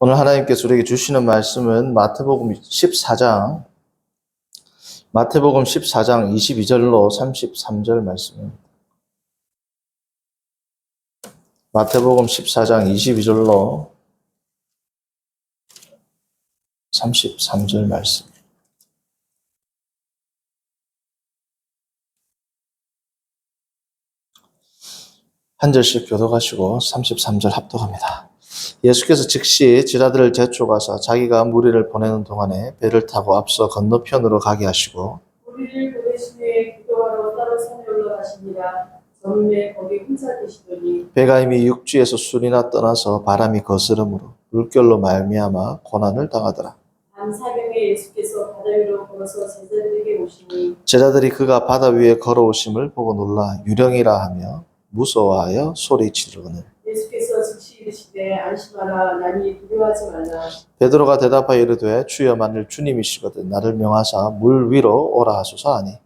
오늘 하나님께서 우리에게 주시는 말씀은 마태복음 14장 22절로 33절 말씀입니다. 마태복음 14장 22절로 33절 말씀. 한 절씩 교독하시고 33절 합독합니다. 예수께서 즉시 제자들을 제쳐가서 자기가 무리를 보내는 동안에 배를 타고 앞서 건너편으로 가게 하시고 무리를 보내신 후에 기도하러 따로 산에 올라가시니라. 저녁에 거기 혼자 계시더니 배가 이미 육지에서 술이나 떠나서 바람이 거스름으로 물결로 말미암아 고난을 당하더라. 밤 사경에 예수께서 바다 위로 걸어서 제자들에게 오시니 제자들이 그가 바다 위에 걸어오심을 보고 놀라 유령이라 하며 무서워하여 소리치르거늘 예수께서 즉시 이르시되 안심하라. 나니 두려워하지 말라. 베드로가 대답하여 이르되 주여 만일 주님이시거든 나를 명하사 물 위로 오라 하소서 하니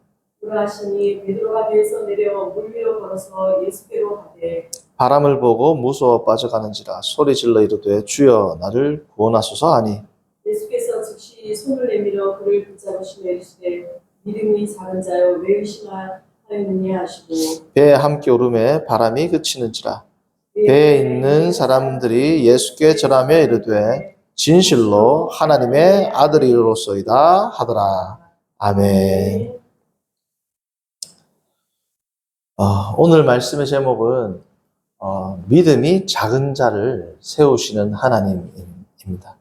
오라 하시니 베드로가 배에서 내려 물 위로 걸어서 예수께로 가되 바람을 보고 무서워 빠져가는지라 소리질러 이르되 주여 나를 구원하소서 하니 예수께서 즉시 손을 내밀어 그를 붙잡으시며 이르시되 믿음이 작은 자여 왜 의심하였느냐 하시고 배에 함께 오름에 바람이 그치는지라 배에 있는 사람들이 예수께 절하며 이르되 진실로 하나님의 아들이로소이다 하더라. 아멘. 오늘 말씀의 제목은 믿음이 작은 자를 세우시는 하나님입니다.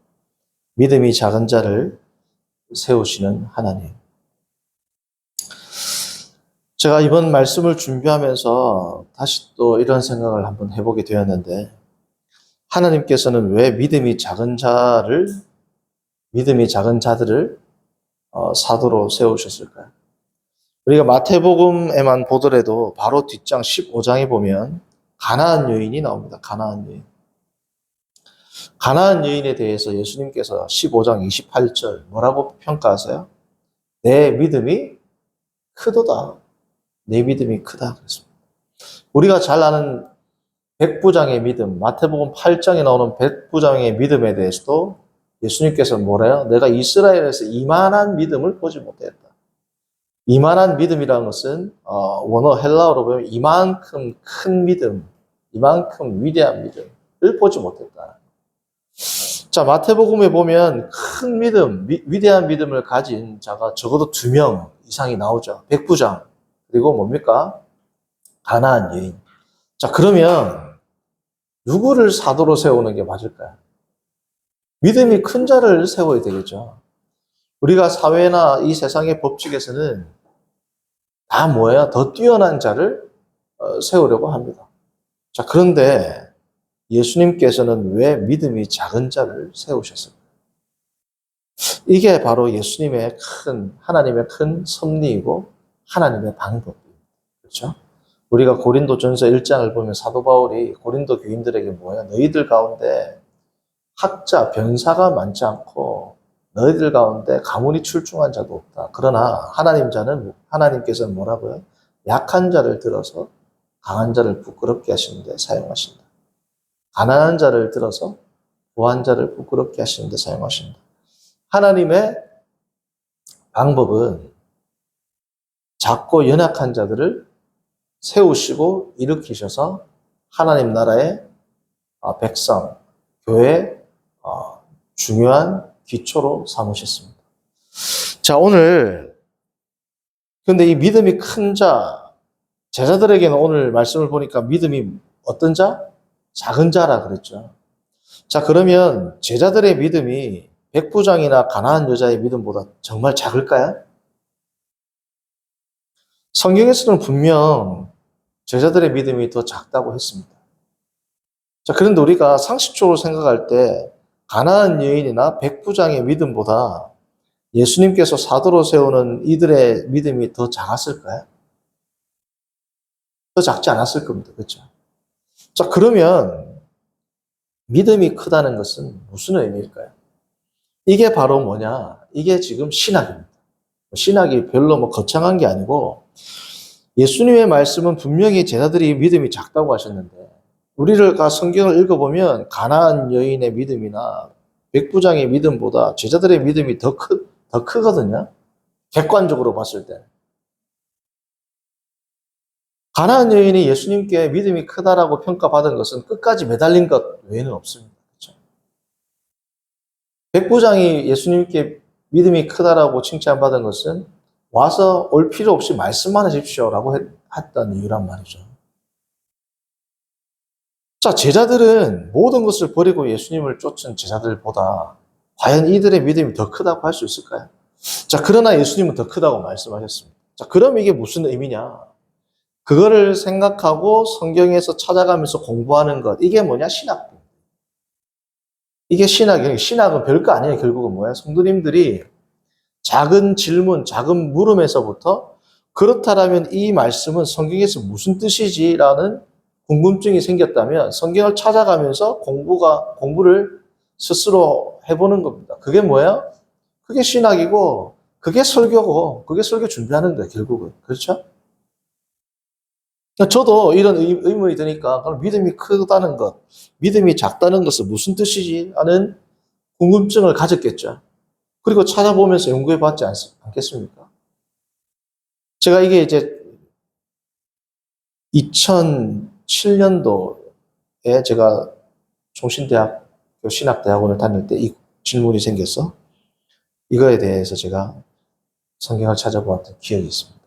믿음이 작은 자를 세우시는 하나님. 제가 이번 말씀을 준비하면서 다시 또 이런 생각을 한번 해보게 되었는데, 하나님께서는 왜 믿음이 작은 자들을 사도로 세우셨을까요? 우리가 마태복음에만 보더라도 바로 뒷장 15장에 보면 가나안 여인이 나옵니다. 가나안 여인. 가나안 여인에 대해서 예수님께서 15장 28절 뭐라고 평가하세요? 내 믿음이 크도다. 내 믿음이 크다. 그랬습니다. 우리가 잘 아는 백부장의 믿음, 마태복음 8장에 나오는 백부장의 믿음에 대해서도 예수님께서 뭐래요? 내가 이스라엘에서 이만한 믿음을 보지 못했다. 이만한 믿음이라는 것은 원어 헬라어로 보면 이만큼 큰 믿음, 이만큼 위대한 믿음을 보지 못했다. 자, 마태복음에 보면 큰 믿음, 위대한 믿음을 가진 자가 적어도 2명 이상이 나오죠. 백부장, 그리고 뭡니까? 가나안 여인. 자, 그러면 누구를 사도로 세우는 게 맞을까요? 믿음이 큰 자를 세워야 되겠죠. 우리가 사회나 이 세상의 법칙에서는 다 뭐예요? 더 뛰어난 자를 세우려고 합니다. 자, 그런데 예수님께서는 왜 믿음이 작은 자를 세우셨을까요? 이게 바로 예수님의 하나님의 큰 섭리이고 하나님의 방법입니다. 그렇죠? 우리가 고린도전서 1장을 보면 사도 바울이 고린도 교인들에게 뭐예요? 너희들 가운데 학자, 변사가 많지 않고 너희들 가운데 가문이 출중한 자도 없다. 그러나 하나님께서는 뭐라고요? 약한 자를 들어서 강한 자를 부끄럽게 하시는데 사용하신다. 가난한 자를 들어서 부한 자를 부끄럽게 하시는데 사용하신다. 하나님의 방법은 작고 연약한 자들을 세우시고 일으키셔서 하나님 나라의 백성, 교회의 중요한 기초로 삼으셨습니다. 자, 근데 이 믿음이 큰 자, 제자들에게는 오늘 말씀을 보니까 믿음이 어떤 자? 작은 자라 그랬죠. 자, 그러면 제자들의 믿음이 백부장이나 가나안 여자의 믿음보다 정말 작을까요? 성경에서는 분명 제자들의 믿음이 더 작다고 했습니다. 자, 그런데 우리가 상식적으로 생각할 때 가나안 여인이나 백부장의 믿음보다 예수님께서 사도로 세우는 이들의 믿음이 더 작았을까요? 더 작지 않았을 겁니다. 그렇죠? 자, 그러면 믿음이 크다는 것은 무슨 의미일까요? 이게 바로 뭐냐? 이게 지금 신학입니다. 신학이 별로 거창한 게 아니고 예수님의 말씀은 분명히 제자들이 믿음이 작다고 하셨는데 우리가 성경을 읽어보면 가나안 여인의 믿음이나 백부장의 믿음보다 제자들의 믿음이 더 크거든요. 객관적으로 봤을 때. 가나안 여인이 예수님께 믿음이 크다라고 평가받은 것은 끝까지 매달린 것 외에는 없습니다. 그렇죠? 백부장이 예수님께 믿음이 크다라고 칭찬받은 것은 와서 올 필요 없이 말씀만 하십시오라고 했던 이유란 말이죠. 자, 제자들은 모든 것을 버리고 예수님을 쫓은 제자들보다 과연 이들의 믿음이 더 크다고 할 수 있을까요? 자, 그러나 예수님은 더 크다고 말씀하셨습니다. 자, 그럼 이게 무슨 의미냐? 그거를 생각하고 성경에서 찾아가면서 공부하는 것. 이게 뭐냐? 신학. 이게 신학이에요. 신학은 별거 아니에요. 결국은 뭐야? 성도님들이 작은 질문, 작은 물음에서부터 그렇다라면 이 말씀은 성경에서 무슨 뜻이지라는 궁금증이 생겼다면 성경을 찾아가면서 공부를 스스로 해보는 겁니다. 그게 뭐예요? 그게 신학이고, 그게 설교고, 그게 설교 준비하는 거예요, 결국은. 그렇죠? 저도 이런 의문이 드니까, 그럼 믿음이 크다는 것, 믿음이 작다는 것은 무슨 뜻이지? 하는 궁금증을 가졌겠죠. 그리고 찾아보면서 연구해 봤지 않겠습니까? 제가 이게 이제 2007년도에 제가 종신대학교 신학대학원을 다닐 때 이 질문이 생겼어. 이거에 대해서 제가 성경을 찾아보았던 기억이 있습니다.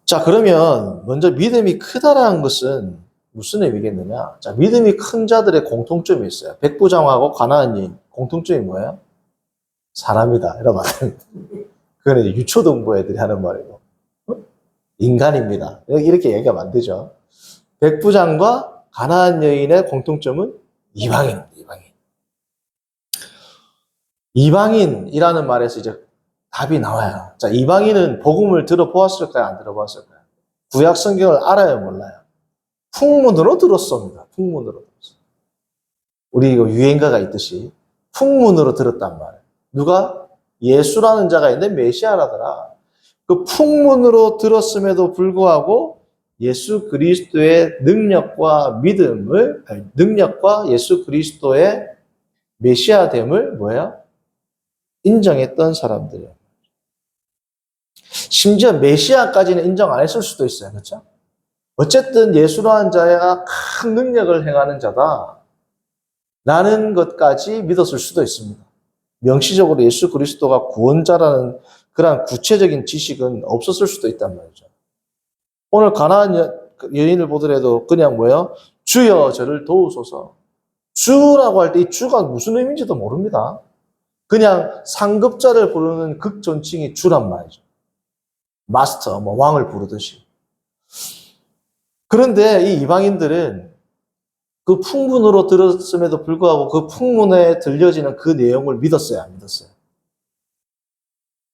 자, 그러면 먼저 믿음이 크다라는 것은 무슨 의미겠느냐? 자, 믿음이 큰 자들의 공통점이 있어요. 백부장하고 가나안 여인 공통점이 뭐예요? 사람이다. 이런 말. 그건 이제 유초등부 애들이 하는 말이고. 인간입니다. 이렇게 얘기하면 안 되죠. 백부장과 가나안 여인의 공통점은 이방인. 이방인이라는 말에서 이제 답이 나와요. 자, 이방인은 복음을 들어보았을까요? 안 들어보았을까요? 구약 성경을 알아요? 몰라요? 풍문으로 들었습니다. 풍문으로 들었어요. 우리 이거 유행가가 있듯이 풍문으로 들었단 말이에요. 누가? 예수라는 자가 있는데 메시아라더라. 그 풍문으로 들었음에도 불구하고 예수 그리스도의 능력과 예수 그리스도의 메시아됨을 뭐예요? 인정했던 사람들이에요. 심지어 메시아까지는 인정 안 했을 수도 있어요. 그렇죠? 어쨌든 예수라는 자가 큰 능력을 행하는 자다. 라는 것까지 믿었을 수도 있습니다. 명시적으로 예수 그리스도가 구원자라는 그런 구체적인 지식은 없었을 수도 있단 말이죠. 오늘 가나안 여인을 보더라도 그냥 뭐예요? 주여 저를 도우소서. 주라고 할 때 이 주가 무슨 의미인지도 모릅니다. 그냥 상급자를 부르는 극존칭이 주란 말이죠. 마스터, 왕을 부르듯이. 그런데 이 이방인들은 그 풍문으로 들었음에도 불구하고 그 풍문에 들려지는 그 내용을 믿었어요, 안 믿었어요?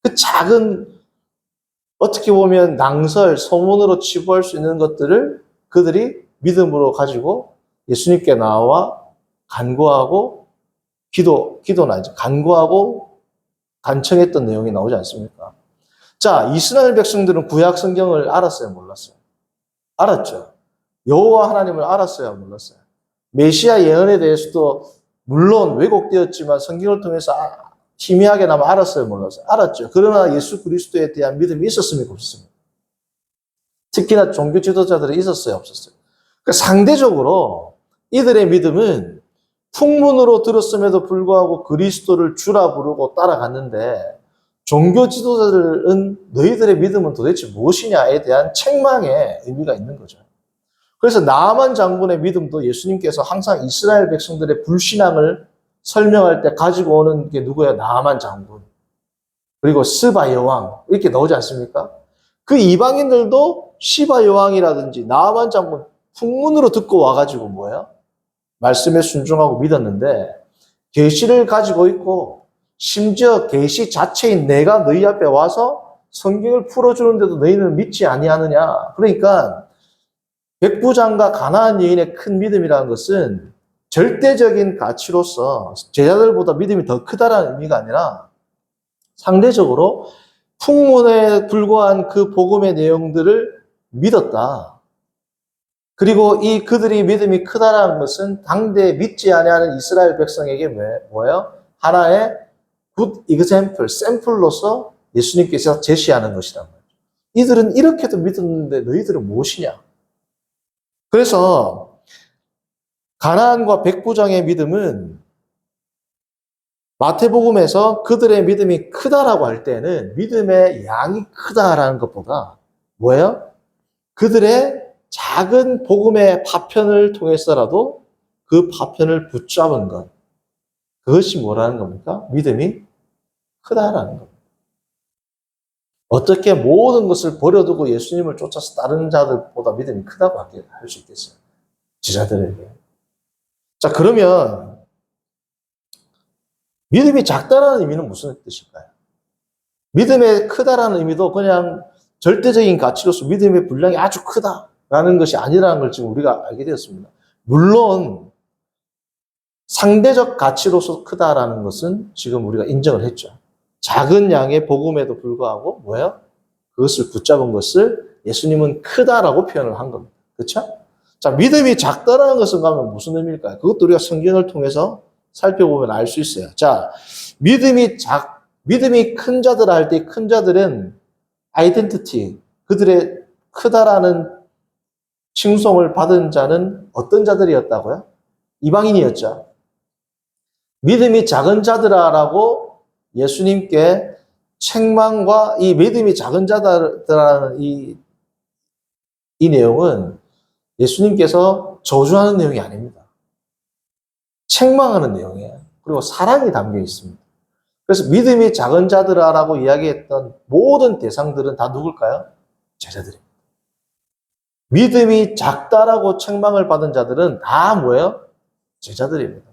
그 작은, 어떻게 보면 낭설, 소문으로 치부할 수 있는 것들을 그들이 믿음으로 가지고 예수님께 나와 간구하고 기도나 이제 간구하고 간청했던 내용이 나오지 않습니까? 자, 이스라엘 백성들은 구약 성경을 알았어요, 몰랐어요? 알았죠. 여호와 하나님을 알았어요, 몰랐어요? 메시아 예언에 대해서도 물론 왜곡되었지만 성경을 통해서 희미하게나마 알았어요, 몰랐어요? 알았죠. 그러나 예수 그리스도에 대한 믿음이 있었습니까, 없었습니까? 특히나 종교 지도자들이 있었어요, 없었어요? 그러니까 상대적으로 이들의 믿음은 풍문으로 들었음에도 불구하고 그리스도를 주라 부르고 따라갔는데 종교 지도자들은 너희들의 믿음은 도대체 무엇이냐에 대한 책망의 의미가 있는 거죠. 그래서 나아만 장군의 믿음도 예수님께서 항상 이스라엘 백성들의 불신앙을 설명할 때 가지고 오는 게 누구예요? 나아만 장군. 그리고 스바 여왕 이렇게 나오지 않습니까? 그 이방인들도 시바 여왕이라든지 나아만 장군 풍문으로 듣고 와가지고 뭐예요? 말씀에 순종하고 믿었는데 계시를 가지고 있고 심지어 계시 자체인 내가 너희 앞에 와서 성경을 풀어주는데도 너희는 믿지 아니하느냐. 그러니까 백부장과 가나안 여인의 큰 믿음이라는 것은 절대적인 가치로서 제자들보다 믿음이 더 크다라는 의미가 아니라 상대적으로 풍문에 불과한 그 복음의 내용들을 믿었다. 그리고 이 그들이 믿음이 크다라는 것은 당대 믿지 아니하는 이스라엘 백성에게 뭐예요? 하나의 굿 example, 샘플로서 예수님께서 제시하는 것이란 말이죠. 이들은 이렇게도 믿었는데 너희들은 무엇이냐? 그래서 가나안과 백부장의 믿음은 마태복음에서 그들의 믿음이 크다라고 할 때는 믿음의 양이 크다라는 것보다 뭐예요? 그들의 작은 복음의 파편을 통해서라도 그 파편을 붙잡은 것. 그것이 뭐라는 겁니까? 믿음이 크다라는 겁니다. 어떻게 모든 것을 버려두고 예수님을 쫓아서 다른 자들보다 믿음이 크다고 할 수 있겠어요? 지자들에게. 자, 그러면 믿음이 작다라는 의미는 무슨 뜻일까요? 믿음의 크다라는 의미도 그냥 절대적인 가치로서 믿음의 분량이 아주 크다라는 것이 아니라는 걸 지금 우리가 알게 되었습니다. 물론 상대적 가치로서 크다라는 것은 지금 우리가 인정을 했죠. 작은 양의 복음에도 불구하고 뭐예요? 그것을 붙잡은 것을 예수님은 크다라고 표현을 한 겁니다. 그렇죠? 자, 믿음이 작다라는 것은 그러면 무슨 의미일까요? 그것도 우리가 성경을 통해서 살펴보면 알 수 있어요. 자, 믿음이 큰 자들 할 때 큰 자들은 아이덴티티, 그들의 크다라는 칭송을 받은 자는 어떤 자들이었다고요? 이방인이었죠. 믿음이 작은 자들아라고 예수님께 책망과 이 믿음이 작은 자들아라는 이 내용은 예수님께서 저주하는 내용이 아닙니다. 책망하는 내용이에요. 그리고 사랑이 담겨 있습니다. 그래서 믿음이 작은 자들아라고 이야기했던 모든 대상들은 다 누굴까요? 제자들입니다. 믿음이 작다라고 책망을 받은 자들은 다 뭐예요? 제자들입니다.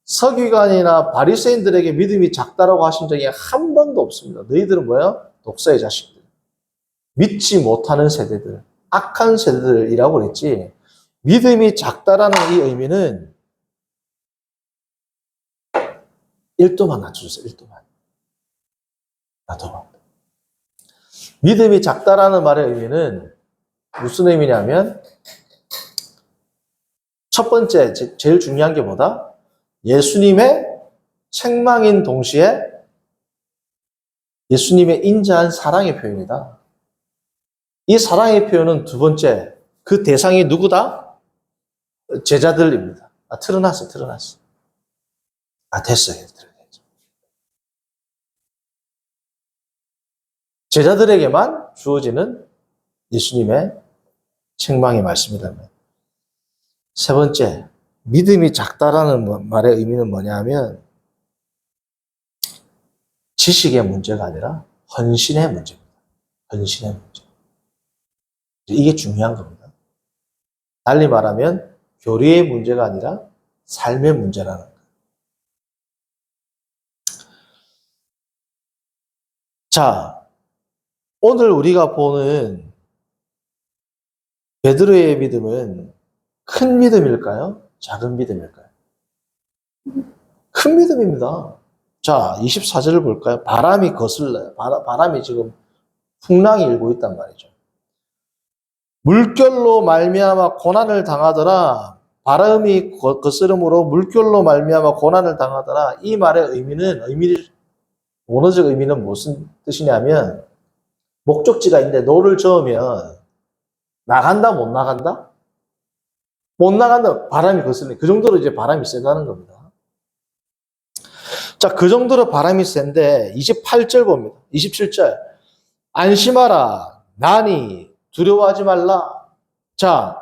서기관이나 바리새인들에게 믿음이 작다라고 하신 적이 한 번도 없습니다. 너희들은 뭐예요? 독사의 자식들. 믿지 못하는 세대들, 악한 세대들이라고 그랬지. 믿음이 작다라는 이 의미는 1도만 낮춰주세요. 1도만. 낮춰봐. 믿음이 작다라는 말의 의미는 무슨 의미냐면 첫 번째, 제일 중요한 게 뭐다? 예수님의 책망인 동시에 예수님의 인자한 사랑의 표현이다. 이 사랑의 표현은 두 번째, 그 대상이 누구다? 제자들입니다. 틀어놨어. 됐어요. 제자들에게만 주어지는 예수님의 책망의 말씀이라면. 세 번째, 믿음이 작다라는 말의 의미는 뭐냐면 지식의 문제가 아니라 헌신의 문제입니다. 헌신의 문제. 이게 중요한 겁니다. 달리 말하면 교리의 문제가 아니라 삶의 문제라는 거예요. 자, 오늘 우리가 보는 베드로의 믿음은 큰 믿음일까요? 작은 믿음일까요? 큰 믿음입니다. 자, 24절을 볼까요? 바람이 거슬러요. 바람이 지금 풍랑이 일고 있단 말이죠. 물결로 말미암아 고난을 당하더라. 바람이 거스름으로 물결로 말미암아 고난을 당하더라. 이 말의 원어적 의미는 무슨 뜻이냐면 목적지가 있는데 노를 저으면 나간다, 못 나간다? 못 나간다. 바람이 거슬리니 그 정도로 이제 바람이 세다는 겁니다. 자, 그 정도로 바람이 센데 28절 봅니다. 27절. 안심하라. 나니 두려워하지 말라. 자,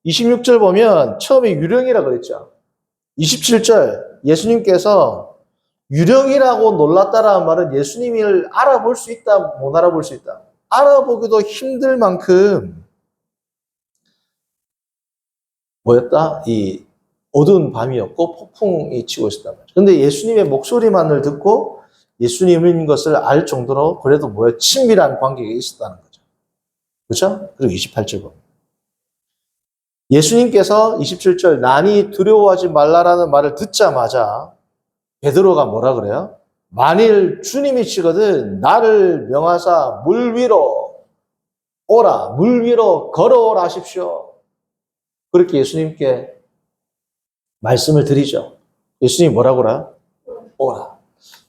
26절 보면 처음에 유령이라 그랬죠. 27절 예수님께서 유령이라고 놀랐다라는 말은 예수님을 알아볼 수 있다, 못 알아볼 수 있다. 알아보기도 힘들 만큼 뭐였다? 이 어두운 밤이었고 폭풍이 치고 있었단 말이죠. 근데 예수님의 목소리만을 듣고 예수님인 것을 알 정도로 그래도 뭐야? 친밀한 관계가 있었다는 거죠. 그렇죠? 그리고 28절 보면 예수님께서 27절 나니 두려워하지 말라라는 말을 듣자마자 베드로가 뭐라 그래요? 만일 주님이시거든 나를 명하사 물 위로 오라, 물 위로 걸어오라 하십시오. 그렇게 예수님께 말씀을 드리죠. 예수님이 뭐라고 그래요? 오라.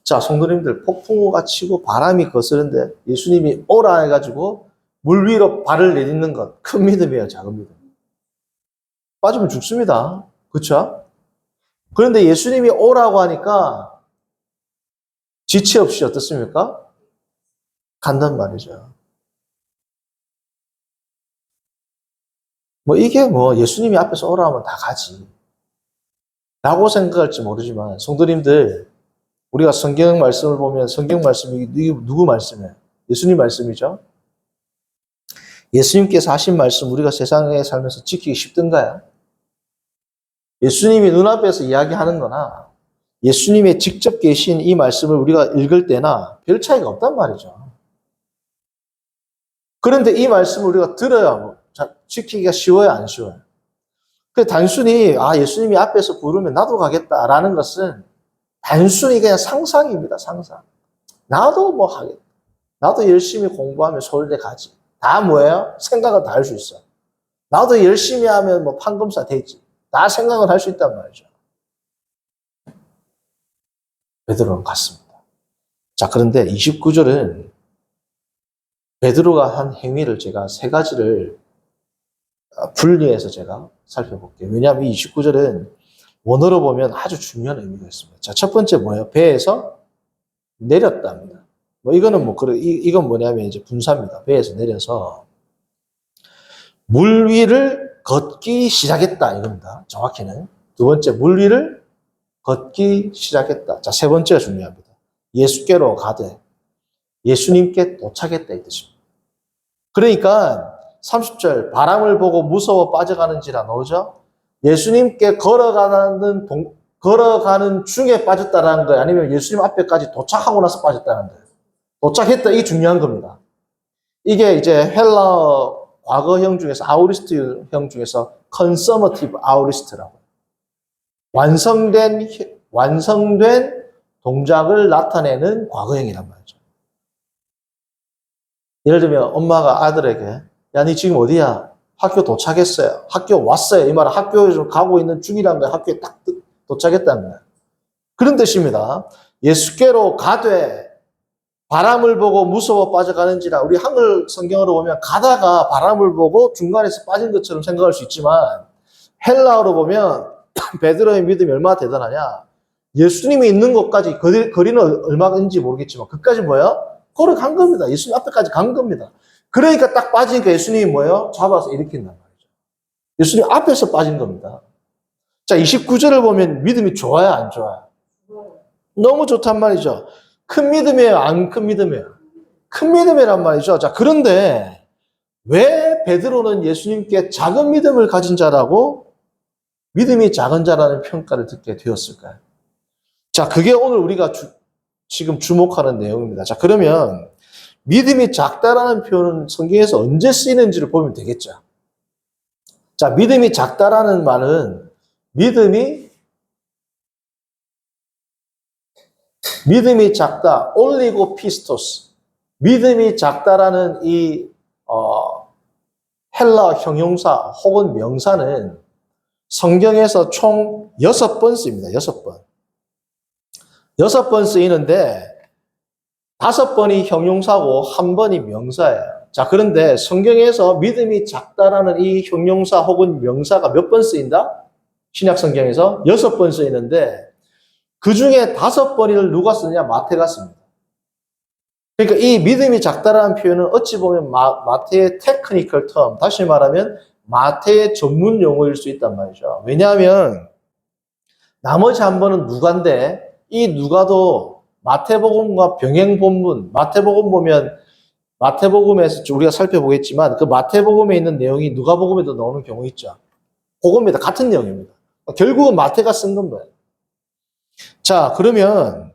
자, 성도님들, 폭풍우가 치고 바람이 거스는데 예수님이 오라 해가지고 물 위로 발을 내딛는 것, 큰 믿음이에요, 작은 믿음. 빠지면 죽습니다. 그렇죠? 그런데 예수님이 오라고 하니까 지체 없이 어떻습니까? 간단 말이죠. 뭐 이게 뭐 예수님이 앞에서 오라 하면 다 가지. 라고 생각할지 모르지만 성도님들, 우리가 성경 말씀을 보면 성경 말씀이 누구 말씀이에요? 예수님 말씀이죠. 예수님께서 하신 말씀 우리가 세상에 살면서 지키기 쉽던가요? 예수님이 눈앞에서 이야기하는 거나 예수님의 직접 계신 이 말씀을 우리가 읽을 때나 별 차이가 없단 말이죠. 그런데 이 말씀을 우리가 들어야 지키기가 쉬워요, 안 쉬워요? 그 단순히 예수님이 앞에서 부르면 나도 가겠다라는 것은 단순히 그냥 상상입니다, 상상. 나도 뭐 하겠다. 나도 열심히 공부하면 서울대 가지. 다 뭐예요? 생각을 다 할 수 있어. 나도 열심히 하면 뭐 판검사 되지. 다 생각을 할 수 있단 말이죠. 베드로는 같습니다. 자, 그런데 29절은 베드로가 한 행위를 제가 세 가지를 분리해서 제가 살펴볼게요. 왜냐하면 이 29절은 원어로 보면 아주 중요한 의미가 있습니다. 자, 첫 번째 뭐예요? 배에서 내렸답니다. 뭐 이거는 이건 뭐냐면 이제 분사입니다. 배에서 내려서 물 위를 걷기 시작했다 이겁니다. 정확히는. 두 번째, 물 위를 걷기 시작했다. 자, 세 번째가 중요합니다. 예수께로 가되 예수님께 도착했다 이 뜻입니다. 그러니까 30절 바람을 보고 무서워 빠져가는지라 나오죠. 예수님께 걸어가는 중에 빠졌다라는 거예요. 아니면 예수님 앞에까지 도착하고 나서 빠졌다는 거예요. 도착했다, 이게 중요한 겁니다. 이게 이제 헬라어 과거형 중에서 아우리스트형 중에서 컨서머티브 아우리스트라고. 완성된 동작을 나타내는 과거형이란 말이죠. 예를 들면 엄마가 아들에게 야, 니 지금 어디야? 학교 도착했어요. 학교 왔어요. 이 말은 학교에 좀 가고 있는 중이라는 거예요. 학교에 딱 도착했다는 거예요. 그런 뜻입니다. 예수께로 가되 바람을 보고 무서워 빠져가는지라. 우리 한글 성경으로 보면 가다가 바람을 보고 중간에서 빠진 것처럼 생각할 수 있지만 헬라어로 보면 베드로의 믿음이 얼마나 대단하냐. 예수님이 있는 곳까지 거리는 얼마인지 모르겠지만 그까지 뭐예요? 걸어간 겁니다. 예수님 앞에까지 간 겁니다. 그러니까 딱 빠지니까 예수님이 뭐예요? 잡아서 일으킨단 말이죠. 예수님 앞에서 빠진 겁니다. 자, 29절을 보면 믿음이 좋아요, 안 좋아요? 너무 좋단 말이죠. 큰 믿음이에요, 안 큰 믿음이에요? 큰 믿음이란 말이죠. 자, 그런데 왜 베드로는 예수님께 작은 믿음을 가진 자라고 믿음이 작은 자라는 평가를 듣게 되었을까요? 자, 그게 오늘 우리가 지금 주목하는 내용입니다. 자, 그러면 믿음이 작다라는 표현은 성경에서 언제 쓰이는지를 보면 되겠죠. 자, 믿음이 작다라는 말은 믿음이 작다, 올리고 피스토스. 믿음이 작다라는 이 헬라 형용사 혹은 명사는 성경에서 총 6번 쓰입니다. 6번. 6번 쓰이는데 5번이 형용사고 1번이 명사예요. 자, 그런데 성경에서 믿음이 작다라는 이 형용사 혹은 명사가 몇 번 쓰인다? 신약 성경에서 6번 쓰이는데 그 중에 5번을 누가 쓰느냐? 마태가 씁니다. 그러니까 이 믿음이 작다라는 표현은 어찌 보면 마태의 테크니컬 텀, 다시 말하면 마태의 전문 용어일 수 있단 말이죠. 왜냐하면 나머지 한 번은 누가인데 이 누가도 마태복음과 병행 본문, 마태복음 보면 마태복음에서 우리가 살펴보겠지만 그 마태복음에 있는 내용이 누가복음에도 나오는 경우 있죠. 그겁니다. 같은 내용입니다. 결국은 마태가 쓴 겁니다. 자, 그러면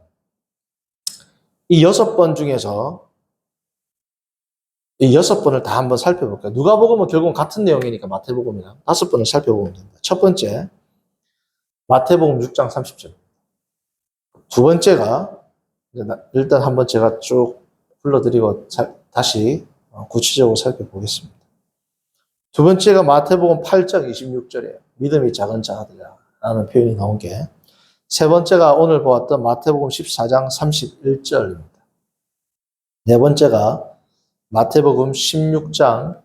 이 6번 중에서 이 6번을 다 한번 살펴볼까요? 누가복음은 결국은 같은 내용이니까 마태복음이랑 5번을 살펴보면 됩니다. 첫 번째, 마태복음 6장 30절. 두 번째가 일단 한번 제가 쭉 불러드리고 다시 구체적으로 살펴보겠습니다. 두 번째가 마태복음 8장 26절이에요. 믿음이 작은 자들이라 라는 표현이 나온 게. 세 번째가 오늘 보았던 마태복음 14장 31절입니다. 네 번째가 마태복음 16장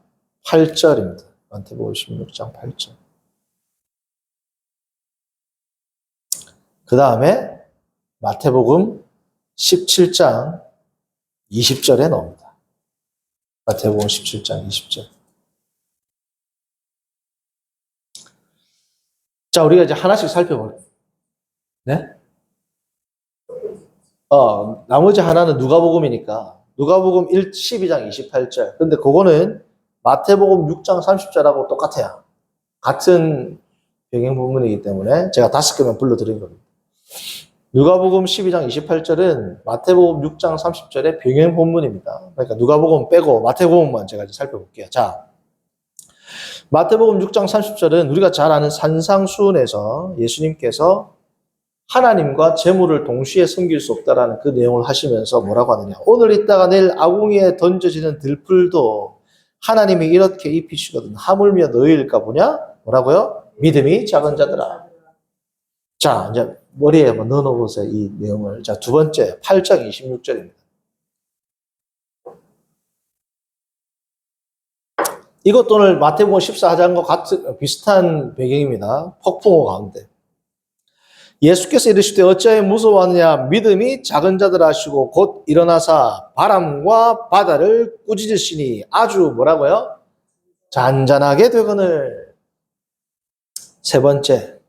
8절입니다. 마태복음 16장 8절. 그 다음에 마태복음 17장 20절에 나옵니다. 마태복음 17장 20절. 자, 우리가 이제 하나씩 살펴볼게요. 네? 나머지 하나는 누가복음이니까 누가복음 12장 28절. 근데 그거는 마태복음 6장 30절하고 똑같아요. 같은 배경 부분이기 때문에 제가 5개만 불러드린 겁니다. 누가복음 12장 28절은 마태복음 6장 30절의 병행 본문입니다. 그러니까 누가복음 빼고 마태복음만 제가 이제 살펴볼게요. 자, 마태복음 6장 30절은 우리가 잘 아는 산상수훈에서 예수님께서 하나님과 재물을 동시에 섬길 수 없다라는 그 내용을 하시면서 뭐라고 하느냐. 오늘 있다가 내일 아궁이에 던져지는 들풀도 하나님이 이렇게 입히시거든. 하물며 너희일까 보냐? 뭐라고요? 믿음이 작은 자들아. 자, 이제 머리에 한번 넣어놓으세요. 이 내용을. 자, 두 번째, 8장 26절입니다. 이것도 오늘 마태복음 14장과 같은, 비슷한 배경입니다. 폭풍우 가운데. 예수께서 이르시되 어찌하여 무서워하느냐 믿음이 작은 자들 하시고 곧 일어나사 바람과 바다를 꾸짖으시니 아주 뭐라고요? 잔잔하게 되거늘. 세 번째,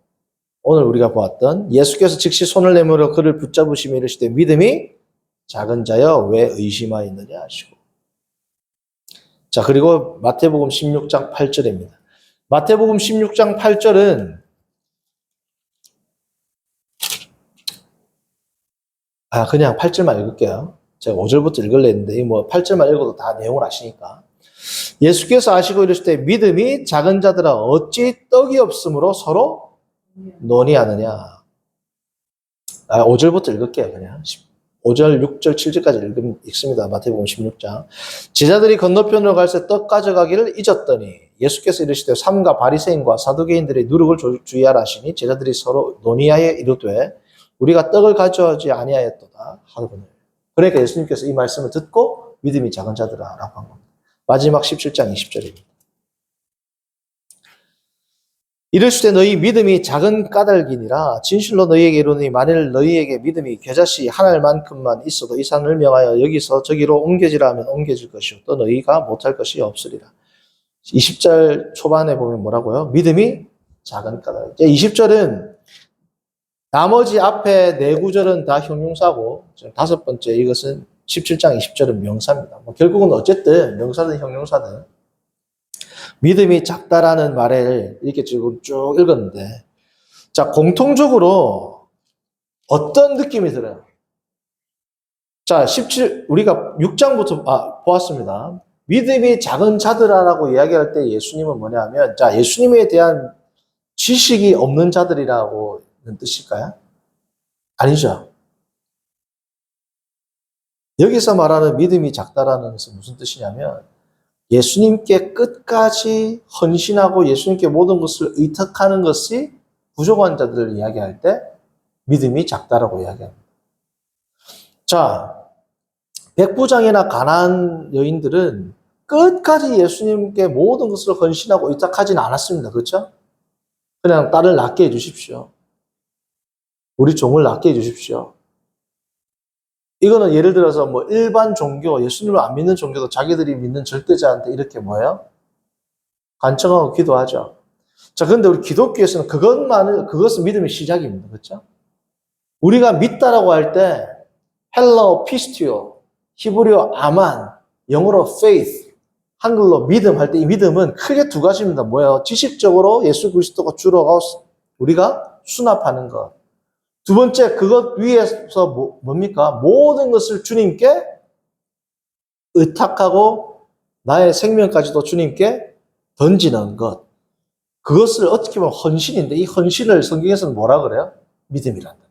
오늘 우리가 보았던 예수께서 즉시 손을 내밀어 그를 붙잡으시며 이르시되 믿음이 작은 자여 왜 의심하였느냐 하시고. 자, 그리고 마태복음 16장 8절입니다. 마태복음 16장 8절은 그냥 8절만 읽을게요. 제가 5절부터 읽으려 했는데, 8절만 읽어도 다 내용을 아시니까. 예수께서 아시고 이르시되 믿음이 작은 자들아 어찌 떡이 없으므로 서로 논의하느냐. 5절부터 읽을게요, 그냥. 5절, 6절, 7절까지 읽습니다. 마태복음 16장. 제자들이 건너편으로 갈새 떡 가져가기를 잊었더니 예수께서 이르시되 삼가 바리새인과 사두개인들의 누룩을 주의하라 하시니 제자들이 서로 논의하여 이르되 우리가 떡을 가져오지 아니하였도다 하거늘. 그러니까 예수님께서 이 말씀을 듣고 믿음이 작은 자들아 라고 한 겁니다. 마지막 17장 20절입니다. 이르시되 너희 믿음이 작은 까닭이니라 진실로 너희에게 이르노니 만일 너희에게 믿음이 겨자씨 한 알만큼만 있어도 이 산을 명하여 여기서 저기로 옮겨지라 하면 옮겨질 것이요 또 너희가 못할 것이 없으리라. 20절 초반에 보면 뭐라고요? 믿음이 작은 까닭. 20절은 나머지 앞에 4구절은 다 형용사고 5번째 이것은 17장 20절은 명사입니다. 결국은 어쨌든 명사든 형용사든 믿음이 작다라는 말을 이렇게 지금 쭉 읽었는데 자, 공통적으로 어떤 느낌이 들어요? 자, 우리가 6장부터 보았습니다. 믿음이 작은 자들아라고 이야기할 때 예수님은 뭐냐면 자, 예수님에 대한 지식이 없는 자들이라고 뜻일까요? 아니죠. 여기서 말하는 믿음이 작다라는 것은 무슨 뜻이냐면 예수님께 끝까지 헌신하고 예수님께 모든 것을 의탁하는 것이 부족한 자들을 이야기할 때 믿음이 작다라고 이야기합니다. 자, 백부장이나 가나안 여인들은 끝까지 예수님께 모든 것을 헌신하고 의탁하지는 않았습니다. 그렇죠? 그냥 딸을 낳게 해주십시오. 우리 종을 낳게 해주십시오. 이거는 예를 들어서 일반 종교, 예수님을 안 믿는 종교도 자기들이 믿는 절대자한테 이렇게 뭐예요? 간청하고 기도하죠. 자, 그런데 우리 기독교에서는 그것은 믿음의 시작입니다. 그렇죠? 우리가 믿다라고 할 때 헬라어 피스티오, 히브리어 아만, 영어로 faith, 한글로 믿음 할 때 이 믿음은 크게 두 가지입니다. 뭐예요? 지식적으로 예수 그리스도가 주로 우리가 수납하는 것. 두 번째, 그것 위에서 뭡니까? 모든 것을 주님께 의탁하고 나의 생명까지도 주님께 던지는 것. 그것을 어떻게 보면 헌신인데 이 헌신을 성경에서는 뭐라 그래요? 믿음이란다.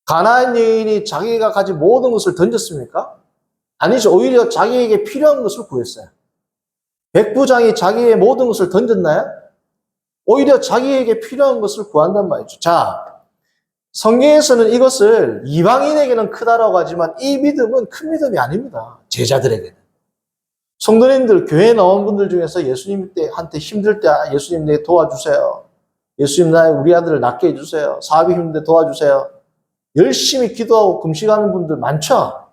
가나안 여인이 자기가 가진 모든 것을 던졌습니까? 아니죠. 오히려 자기에게 필요한 것을 구했어요. 백부장이 자기의 모든 것을 던졌나요? 오히려 자기에게 필요한 것을 구한단 말이죠. 자, 성경에서는 이것을 이방인에게는 크다라고 하지만 이 믿음은 큰 믿음이 아닙니다. 제자들에게는. 성도님들, 교회에 나온 분들 중에서 예수님한테 힘들 때 예수님 내 도와주세요. 예수님 우리 아들을 낫게 해주세요. 사업이 힘든데 도와주세요. 열심히 기도하고 금식하는 분들 많죠?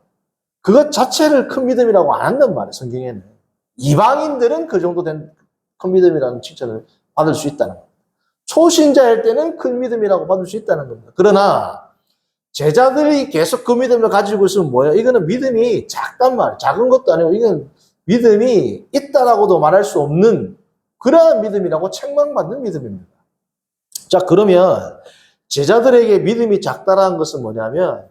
그것 자체를 큰 믿음이라고 안 한단 말이에요, 성경에는. 이방인들은 그 정도 된 큰 믿음이라는 칭찬을 받을 수 있다는 겁니다. 초신자일 때는 큰 믿음이라고 받을 수 있다는 겁니다. 그러나 제자들이 계속 그 믿음을 가지고 있으면 뭐예요? 이거는 믿음이 작단 말이에요. 작은 것도 아니고 이건 믿음이 있다라고도 말할 수 없는 그러한 믿음이라고 책망받는 믿음입니다. 자, 그러면 제자들에게 믿음이 작다라는 것은 뭐냐면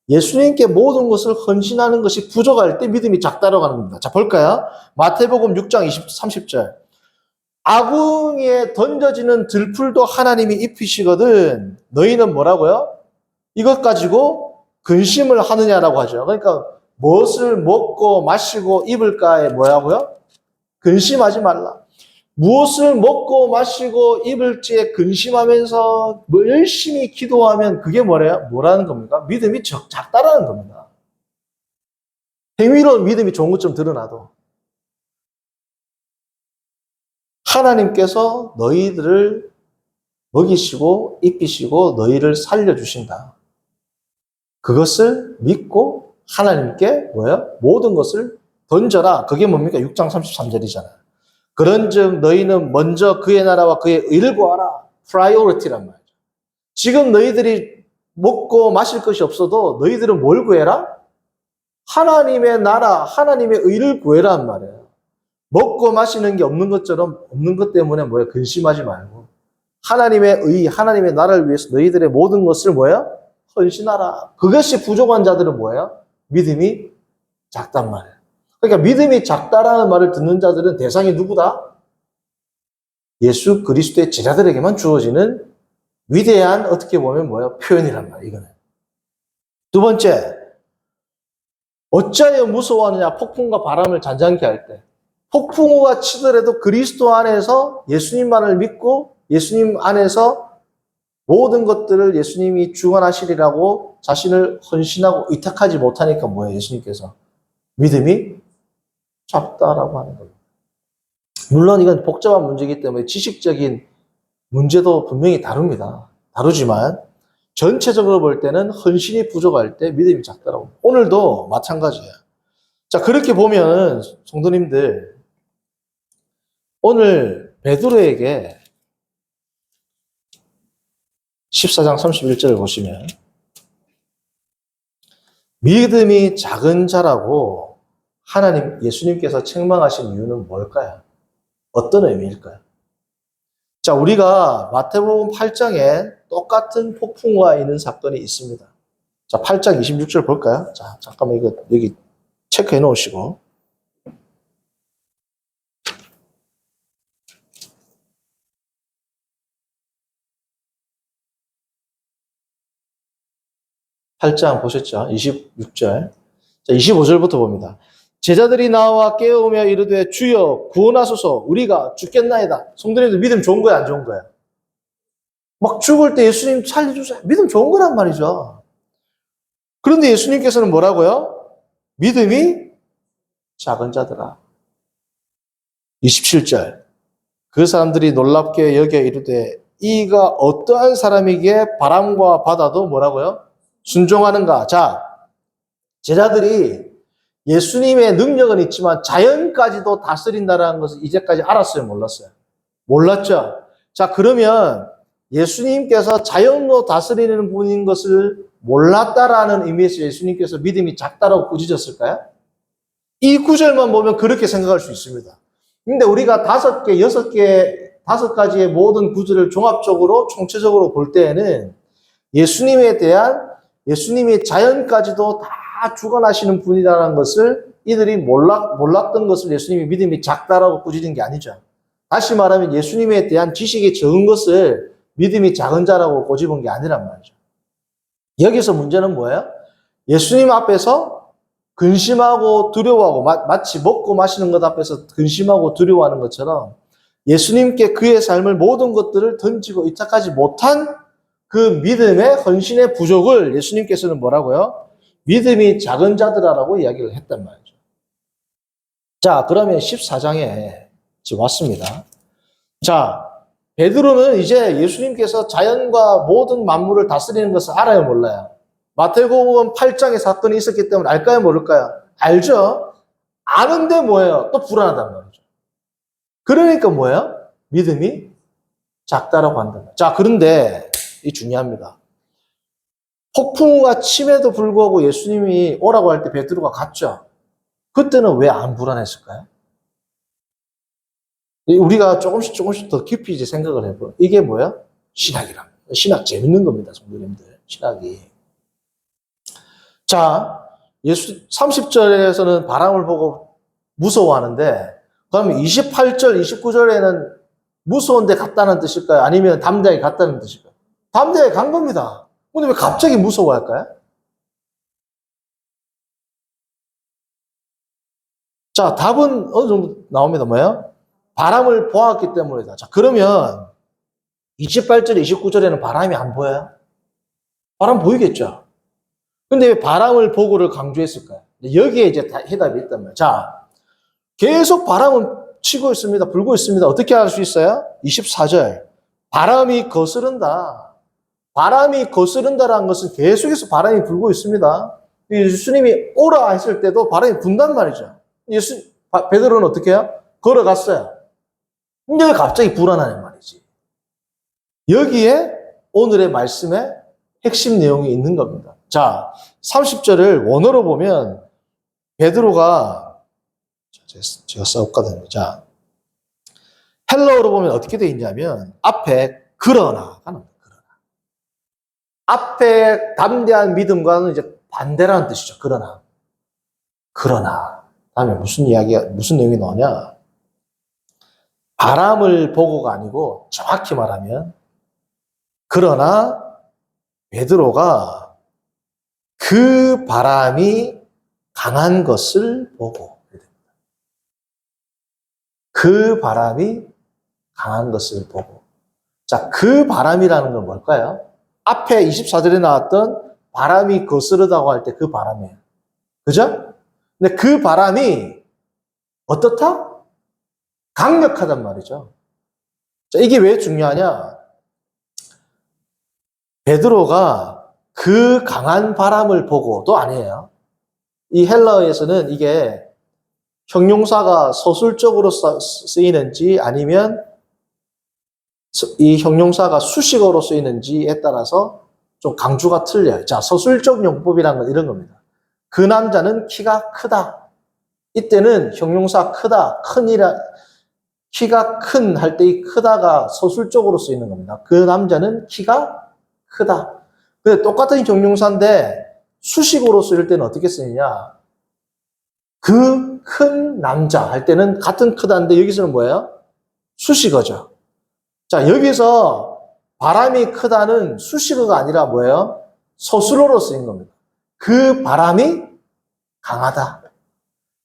예수님께 모든 것을 헌신하는 것이 부족할 때 믿음이 작다라고 하는 겁니다. 자, 볼까요? 마태복음 6장 30절. 아궁이에 던져지는 들풀도 하나님이 입히시거든 너희는 뭐라고요? 이것 가지고 근심을 하느냐라고 하죠. 그러니까 무엇을 먹고 마시고 입을까에 뭐라고요? 근심하지 말라. 무엇을 먹고 마시고 입을지에 근심하면서 뭐 열심히 기도하면 그게 뭐래요? 뭐라는 겁니까? 믿음이 작다라는 겁니다. 행위로 믿음이 좋은 것처럼 드러나도 하나님께서 너희들을 먹이시고 입히시고 너희를 살려주신다. 그것을 믿고 하나님께 뭐예요? 모든 것을 던져라. 그게 뭡니까? 6장 33절이잖아요. 그런즉 너희는 먼저 그의 나라와 그의 의를 구하라. 프라이오리티란 말이죠. 지금 너희들이 먹고 마실 것이 없어도 너희들은 뭘 구해라? 하나님의 나라, 하나님의 의를 구해라는 말이에요. 먹고 마시는 게 없는 것처럼 없는 것 때문에 뭐예요? 근심하지 말고 하나님의 의, 하나님의 나라를 위해서 너희들의 모든 것을 뭐예요? 헌신하라. 그것이 부족한 자들은 뭐예요? 믿음이 작단 말이에요. 그러니까 믿음이 작다라는 말을 듣는 자들은 대상이 누구다? 예수 그리스도의 제자들에게만 주어지는 위대한 어떻게 보면 뭐예요? 표현이란 말이에요. 이거는. 두 번째, 어찌하여 무서워하느냐? 폭풍과 바람을 잔잔케 할 때. 폭풍우가 치더라도 그리스도 안에서 예수님만을 믿고 예수님 안에서 모든 것들을 예수님이 주관하시리라고 자신을 헌신하고 의탁하지 못하니까 뭐예요? 예수님께서 믿음이 작다라고 하는 겁니다. 물론 이건 복잡한 문제이기 때문에 지식적인 문제도 분명히 다릅니다. 다르지만 전체적으로 볼 때는 헌신이 부족할 때 믿음이 작다라고. 오늘도 마찬가지예요. 자, 그렇게 보면 성도님들 오늘 베드로에게 14장 31절을 보시면 믿음이 작은 자라고 하나님 예수님께서 책망하신 이유는 뭘까요? 어떤 의미일까요? 자, 우리가 마태복음 8장에 똑같은 폭풍우가 있는 사건이 있습니다. 자, 8장 26절 볼까요? 자, 잠깐만 이거 여기 체크해 놓으시고. 8장 보셨죠? 26절. 자, 25절부터 봅니다. 제자들이 나와 깨우며 이르되 주여 구원하소서 우리가 죽겠나이다. 성도님들 믿음 좋은 거야 안 좋은 거야? 막 죽을 때 예수님 살려주세요. 믿음 좋은 거란 말이죠. 그런데 예수님께서는 뭐라고요? 믿음이 작은 자들아. 27절. 그 사람들이 놀랍게 여겨 이르되 이가 어떠한 사람이기에 바람과 바다도 뭐라고요? 순종하는가? 자, 제자들이 예수님의 능력은 있지만 자연까지도 다스린다는 것을 이제까지 알았어요? 몰랐어요? 몰랐죠? 자, 그러면 예수님께서 자연로 다스리는 분인 것을 몰랐다라는 의미에서 예수님께서 믿음이 작다라고 꾸짖었을까요? 이 구절만 보면 그렇게 생각할 수 있습니다. 근데 우리가 5개, 6개, 5가지의 모든 구절을 종합적으로, 총체적으로 볼 때에는 예수님에 대한 예수님이 자연까지도 다 주관하시는 분이라는 것을 이들이 몰랐던 것을 예수님이 믿음이 작다라고 꾸짖은 게 아니죠. 다시 말하면 예수님에 대한 지식이 적은 것을 믿음이 작은 자라고 꼬집은 게 아니란 말이죠. 여기서 문제는 뭐예요? 예수님 앞에서 근심하고 두려워하고 마치 먹고 마시는 것 앞에서 근심하고 두려워하는 것처럼 예수님께 그의 삶을 모든 것들을 던지고 의탁하지 못한 그 믿음의 헌신의 부족을 예수님께서는 뭐라고요? 믿음이 작은 자들아라고 이야기를 했단 말이죠. 자, 그러면 14장에 지금 왔습니다. 자, 베드로는 이제 예수님께서 자연과 모든 만물을 다스리는 것을 알아요, 몰라요? 마태복음 8장의 사건이 있었기 때문에 알까요, 모를까요? 알죠? 아는데 뭐예요? 또 불안하단 말이죠. 그러니까 뭐예요? 믿음이 작다라고 한단 말이에요. 자, 그런데 이 중요합니다. 폭풍우가 침에도 불구하고 예수님이 오라고 할 때 베드로가 갔죠. 그때는 왜 안 불안했을까요? 우리가 조금씩 더 깊이 이제 생각을 해봐요. 이게 뭐야? 신학이란. 신학 재밌는 겁니다, 성도님들. 신학이. 자, 30절에서는 바람을 보고 무서워하는데, 그러면 28절, 29절에는 무서운데 갔다는 뜻일까요? 아니면 담대하게 갔다는 뜻일까요? 담대하게 간 겁니다. 근데 왜 갑자기 무서워할까요? 자, 답은 어느 정도 나옵니다. 뭐예요? 바람을 보았기 때문이다. 자, 그러면 28절, 29절에는 바람이 안 보여요? 바람 보이겠죠? 근데 왜 바람을 보고를 강조했을까요? 여기에 이제 해답이 있단 말이에요. 자, 계속 바람은 치고 있습니다. 불고 있습니다. 어떻게 알 수 있어요? 24절. 바람이 거스른다. 바람이 거스른다라는 것은 계속해서 바람이 불고 있습니다. 예수님이 오라 했을 때도 바람이 분단 말이죠. 베드로는 어떻게 해요? 걸어갔어요. 근데 왜 갑자기 불안하는 말이지? 여기에 오늘의 말씀에 핵심 내용이 있는 겁니다. 자, 30절을 원어로 보면 베드로가 제가 써왔거든요. 자, 헬러어로 보면 어떻게 되어 있냐면 앞에 그러나 하는 거예요. 그러나. 앞에 담대한 믿음과는 이제 반대라는 뜻이죠. 그러나 다음에 무슨 내용이 나오냐? 바람을 보고가 아니고 정확히 말하면 그러나 베드로가 그 바람이 강한 것을 보고 그 바람이 강한 것을 보고 자, 그 바람이라는 건 뭘까요? 앞에 24절에 나왔던 바람이 거스르다고 할 때 그 바람이에요. 그죠? 근데 그 바람이 어떻다? 강력하단 말이죠. 자, 이게 왜 중요하냐? 베드로가 그 강한 바람을 보고도 아니에요. 이 헬라어에서는 이게 형용사가 서술적으로 쓰이는지 아니면 이 형용사가 수식어로 쓰이는지에 따라서 좀 강조가 틀려요. 자, 서술적 용법이라는 건 이런 겁니다. 그 남자는 키가 크다. 이때는 형용사 크다, 키가 큰 할 때 이 크다가 서술적으로 쓰이는 겁니다. 그 남자는 키가 크다. 근데 똑같은 형용사인데 수식어로 쓰일 때는 어떻게 쓰느냐? 그 큰 남자 할 때는 같은 크다인데 여기서는 뭐예요? 수식어죠. 자, 여기서 바람이 크다는 수식어가 아니라 뭐예요? 서술어로 쓰인 겁니다. 그 바람이 강하다.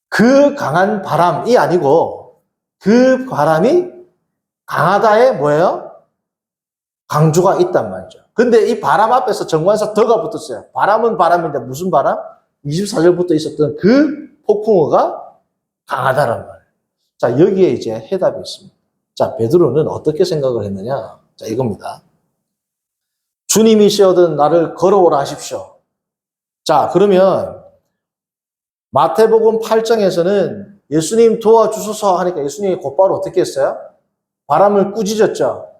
그 강한 바람이 아니고 그 바람이 강하다에 뭐예요? 강조가 있단 말이죠. 근데 이 바람 앞에서 정관사 더가 붙었어요. 바람은 바람인데 무슨 바람? 24절부터 있었던 그 폭풍우가 강하다란 말이에요. 자, 여기에 이제 해답이 있습니다. 자, 베드로는 어떻게 생각을 했느냐? 자, 이겁니다. 주님이시여든 나를 걸어오라 하십시오. 자, 그러면 마태복음 8장에서는 예수님 도와주소서 하니까 예수님이 곧바로 어떻게 했어요? 바람을 꾸짖었죠.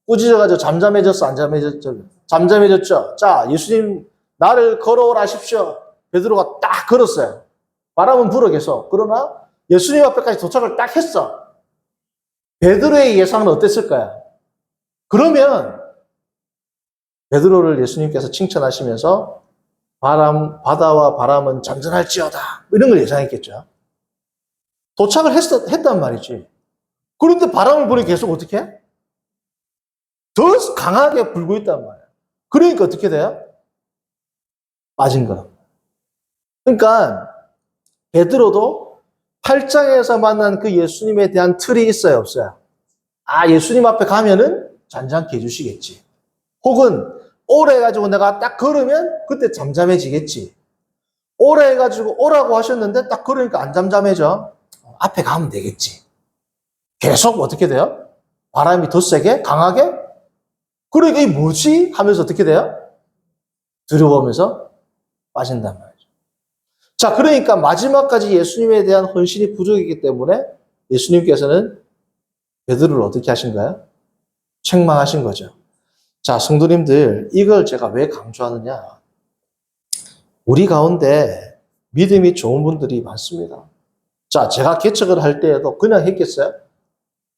꾸짖어가지고 잠잠해졌어, 안 잠잠해졌죠? 잠잠해졌죠. 자, 예수님 나를 걸어오라 하십시오. 베드로가 딱 걸었어요. 바람은 불어 계속. 그러나 예수님 앞에까지 도착을 딱 했어. 베드로의 예상은 어땠을까요? 그러면 베드로를 예수님께서 칭찬하시면서 바다와 바람은 잠잠할지어다. 이런 걸 예상했겠죠. 도착을 했단 말이지. 그런데 바람을 부니 계속 어떻게 해? 더 강하게 불고 있단 말이야. 그러니까 어떻게 돼요? 빠진 거. 그러니까 베드로도 8장에서 만난 그 예수님에 대한 틀이 있어요, 없어요? 아, 예수님 앞에 가면은 잔잔케 해주시겠지. 혹은 오래 해가지고 내가 딱 걸으면 그때 잠잠해지겠지. 오래 해가지고 오라고 하셨는데 딱 걸으니까 안 잠잠해져. 앞에 가면 되겠지. 계속 어떻게 돼요? 바람이 더 세게? 강하게? 그러니까 이게 뭐지? 하면서 어떻게 돼요? 두려워하면서 빠진단 말이죠. 자, 그러니까 마지막까지 예수님에 대한 헌신이 부족했기 때문에 예수님께서는 베드로를 어떻게 하신 거예요? 책망하신 거죠. 자, 성도님들, 이걸 제가 왜 강조하느냐? 우리 가운데 믿음이 좋은 분들이 많습니다. 자, 제가 개척을 할 때에도 그냥 했겠어요?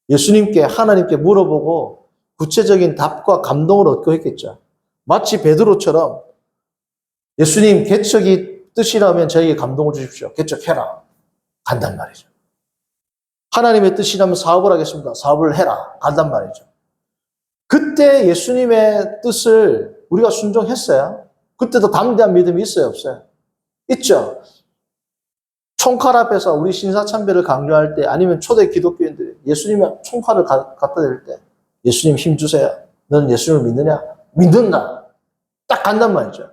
예수님께, 하나님께 물어보고 구체적인 답과 감동을 얻고 했겠죠. 마치 베드로처럼 예수님 개척이 뜻이라면 저에게 감동을 주십시오. 개척해라. 간단 말이죠. 하나님의 뜻이라면 사업을 하겠습니다. 사업을 해라. 간단 말이죠. 그때 예수님의 뜻을 우리가 순종했어요. 그때도 담대한 믿음이 있어요, 없어요? 있죠. 총칼 앞에서 우리 신사참배를 강조할 때 아니면 초대 기독교인들이 예수님의 총칼을 갖다 댈 때 예수님 힘 주세요. 너는 예수님을 믿느냐? 믿는다. 딱 간단 말이죠.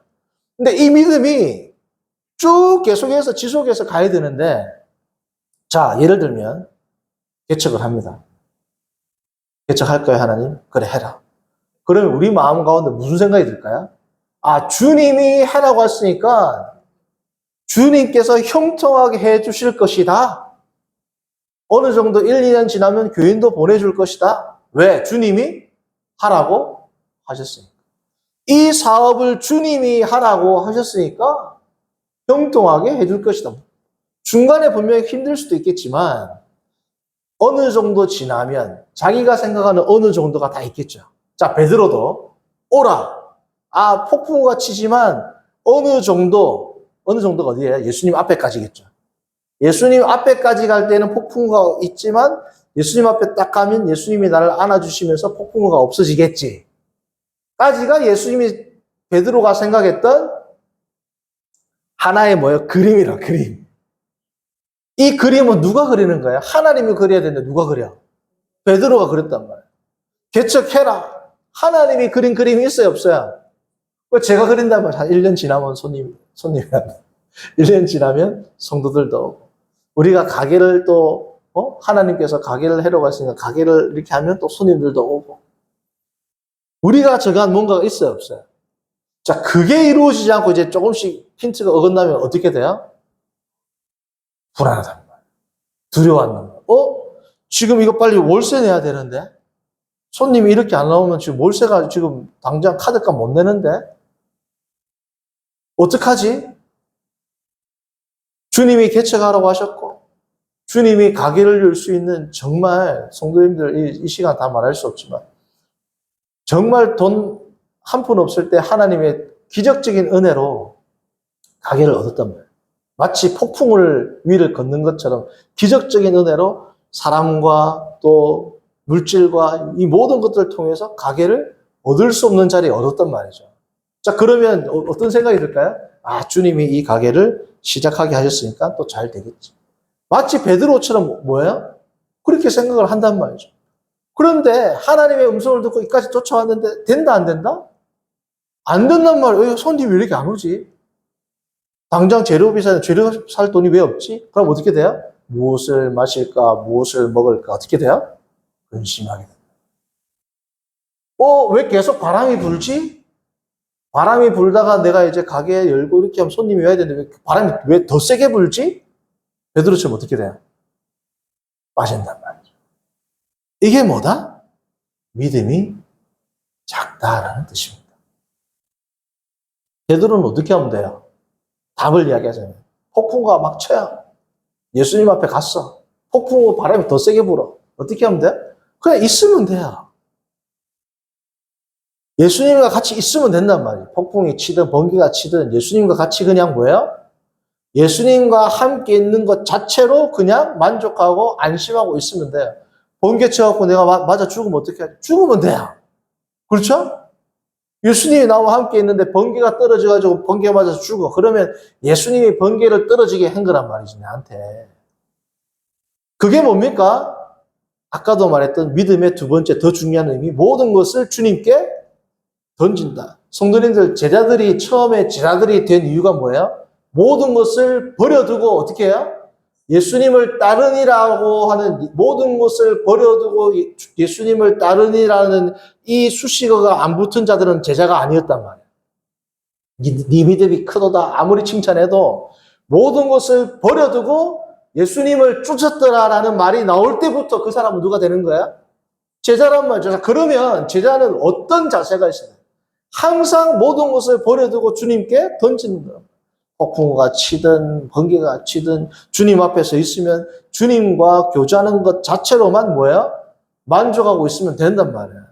근데 이 믿음이 쭉 계속해서 지속해서 가야 되는데 자, 예를 들면 개척을 합니다. 개척할까요, 하나님? 그래, 해라. 그러면 우리 마음 가운데 무슨 생각이 들까요? 아, 주님이 해라고 했으니까 주님께서 형통하게 해 주실 것이다. 어느 정도 1, 2년 지나면 교인도 보내줄 것이다. 왜? 주님이 하라고 하셨으니까. 이 사업을 주님이 하라고 하셨으니까 형통하게 해줄 것이다. 중간에 분명히 힘들 수도 있겠지만 어느 정도 지나면 자기가 생각하는 어느 정도가 다 있겠죠. 자, 베드로도 오라. 아, 폭풍우가 치지만 어느 정도가 어디예요? 예수님 앞에까지겠죠. 예수님 앞에까지 갈 때는 폭풍우가 있지만 예수님 앞에 딱 가면 예수님이 나를 안아주시면서 폭풍우가 없어지겠지. 까지가 예수님이 베드로가 생각했던 하나의 뭐예요? 그림이라, 그림. 이 그림은 누가 그리는 거예요? 하나님이 그려야 되는데 누가 그려? 베드로가 그렸단 말이에요. 개척해라. 하나님이 그린 그림이 있어요, 없어요? 제가 그린단 말이에요. 한 1년 지나면 손님이 1년 지나면 성도들도 오고. 우리가 가게를 또 하나님께서 가게를 하려고 했으니까 가게를 이렇게 하면 또 손님들도 오고. 우리가 정한 뭔가가 있어요, 없어요? 자, 그게 이루어지지 않고 이제 조금씩 힌트가 어긋나면 어떻게 돼요? 불안하단 말이에요. 두려워한단 말이에요. 지금 이거 빨리 월세 내야 되는데? 손님이 이렇게 안 나오면 지금 월세가 지금 당장 카드값 못 내는데? 어떡하지? 주님이 개척하라고 하셨고, 주님이 가게를 열 수 있는 정말, 성도님들 이 시간 다 말할 수 없지만, 정말 돈 한 푼 없을 때 하나님의 기적적인 은혜로 가게를 얻었단 말이에요. 마치 폭풍을 위를 걷는 것처럼 기적적인 은혜로 사람과 또 물질과 이 모든 것들을 통해서 가게를 얻을 수 없는 자리에 얻었단 말이죠. 자, 그러면 어떤 생각이 들까요? 아, 주님이 이 가게를 시작하게 하셨으니까 또 잘 되겠지. 마치 베드로처럼 뭐예요? 그렇게 생각을 한단 말이죠. 그런데 하나님의 음성을 듣고 이까지 쫓아왔는데 된다, 안 된다? 안 된단 말이에요. 손님이 왜 이렇게 안 오지? 당장 재료 살 돈이 왜 없지? 그럼 어떻게 돼요? 무엇을 마실까, 무엇을 먹을까, 어떻게 돼요? 근심하게 됩니다. 왜 계속 바람이 불지? 바람이 불다가 내가 이제 가게 열고 이렇게 하면 손님이 와야 되는데 바람이 왜 더 세게 불지? 베드로처럼 어떻게 돼요? 빠진단 말이죠. 이게 뭐다? 믿음이 작다라는 뜻입니다. 베드로는 어떻게 하면 돼요? 답을 이야기하잖아요. 폭풍우가 막 쳐요. 예수님 앞에 갔어. 폭풍우 바람이 더 세게 불어. 어떻게 하면 돼? 그냥 있으면 돼요. 예수님과 같이 있으면 된단 말이에요. 폭풍이 치든 번개가 치든 예수님과 같이 그냥 뭐예요? 예수님과 함께 있는 것 자체로 그냥 만족하고 안심하고 있으면 돼요. 번개 쳐갖고 내가 맞아 죽으면 어떻게 하지? 죽으면 돼요. 그렇죠? 예수님이 나와 함께 있는데 번개가 떨어져가지고 번개 맞아서 죽어. 그러면 예수님이 번개를 떨어지게 한 거란 말이지, 나한테. 그게 뭡니까? 아까도 말했던 믿음의 두 번째 더 중요한 의미, 모든 것을 주님께 던진다. 성도님들, 처음에 제자들이 된 이유가 뭐예요? 모든 것을 버려두고 어떻게 해요? 예수님을 따르니라고 하는 모든 것을 버려두고 예수님을 따르니라는 이 수식어가 안 붙은 자들은 제자가 아니었단 말이에요. 네 믿음이 크도다 아무리 칭찬해도 모든 것을 버려두고 예수님을 쫓았더라라는 말이 나올 때부터 그 사람은 누가 되는 거야? 제자란 말이죠. 그러면 제자는 어떤 자세가 있어요? 항상 모든 것을 버려두고 주님께 던지는 거예요. 폭풍우가 치든 번개가 치든 주님 앞에 서 있으면 주님과 교제하는 것 자체로만 뭐예요? 만족하고 있으면 된단 말이에요.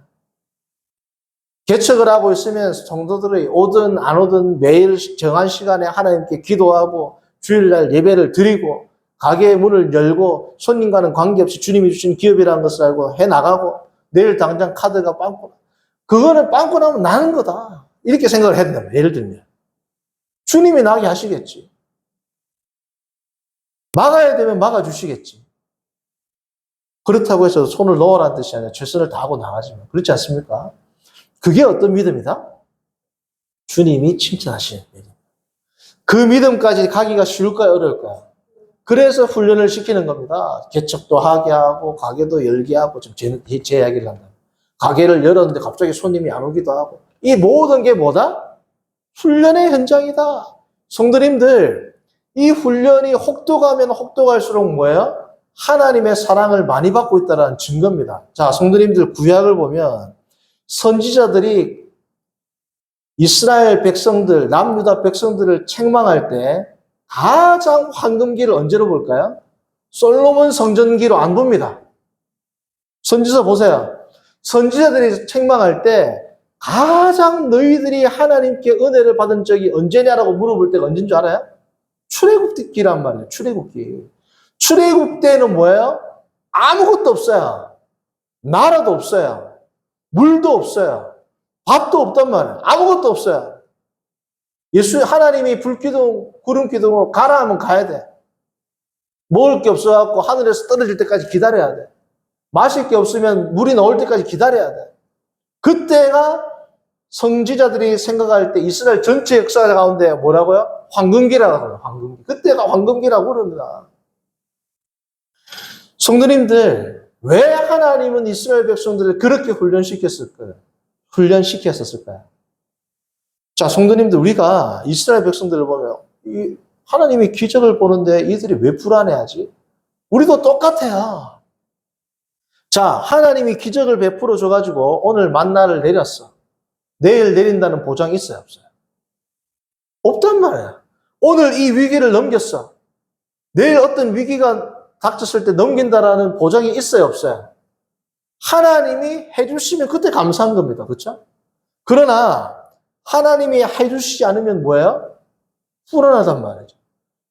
개척을 하고 있으면 성도들이 오든 안 오든 매일 정한 시간에 하나님께 기도하고 주일날 예배를 드리고 가게의 문을 열고 손님과는 관계없이 주님이 주신 기업이라는 것을 알고 해나가고 내일 당장 카드가 빵꾸 그거는 빵꾸 나면 나는 거다. 이렇게 생각을 해야 된다. 예를 들면. 주님이 나게 하시겠지. 막아야 되면 막아주시겠지. 그렇다고 해서 손을 놓으라는 뜻이 아니라 최선을 다하고 나가지만. 그렇지 않습니까? 그게 어떤 믿음이다? 주님이 칭찬하시는 믿음. 그 믿음까지 가기가 쉬울까요? 어려울까요? 그래서 훈련을 시키는 겁니다. 개척도 하게 하고 가게도 열게 하고 지금 제 이야기를 한다. 가게를 열었는데 갑자기 손님이 안 오기도 하고 이 모든 게 뭐다? 훈련의 현장이다. 성도님들, 이 훈련이 혹독하면 혹독할수록 뭐예요? 하나님의 사랑을 많이 받고 있다는 증거입니다. 자, 성도님들 구약을 보면 선지자들이 이스라엘 백성들, 남유다 백성들을 책망할 때 가장 황금기를 언제로 볼까요? 솔로몬 성전기로 안 봅니다. 선지서 보세요. 선지자들이 책망할 때 가장 너희들이 하나님께 은혜를 받은 적이 언제냐라고 물어볼 때가 언제인 줄 알아요? 출애굽기란 말이에요. 출애굽기. 출애굽 때는 뭐예요? 아무것도 없어요. 나라도 없어요. 물도 없어요. 밥도 없단 말이에요. 아무것도 없어요. 하나님이 불기둥, 구름기둥으로 가라 하면 가야 돼. 먹을 게 없어갖고 하늘에서 떨어질 때까지 기다려야 돼. 마실 게 없으면 물이 나올 때까지 기다려야 돼. 그때가 선지자들이 생각할 때 이스라엘 전체 역사 가운데 뭐라고요? 황금기라고 해요. 황금기. 그때가 황금기라고 그럽니다. 성도님들, 왜 하나님은 이스라엘 백성들을 그렇게 훈련시켰을까요? 자, 성도님들, 우리가 이스라엘 백성들을 보면 하나님이 기적을 보는데 이들이 왜 불안해하지? 우리도 똑같아요. 자, 하나님이 기적을 베풀어 줘가지고 오늘 만나를 내렸어. 내일 내린다는 보장이 있어요, 없어요? 없단 말이야. 오늘 이 위기를 넘겼어. 내일 어떤 위기가 닥쳤을 때 넘긴다라는 보장이 있어요, 없어요? 하나님이 해주시면 그때 감사한 겁니다. 그렇죠? 그러나 하나님이 해주시지 않으면 뭐예요? 불안하단 말이죠.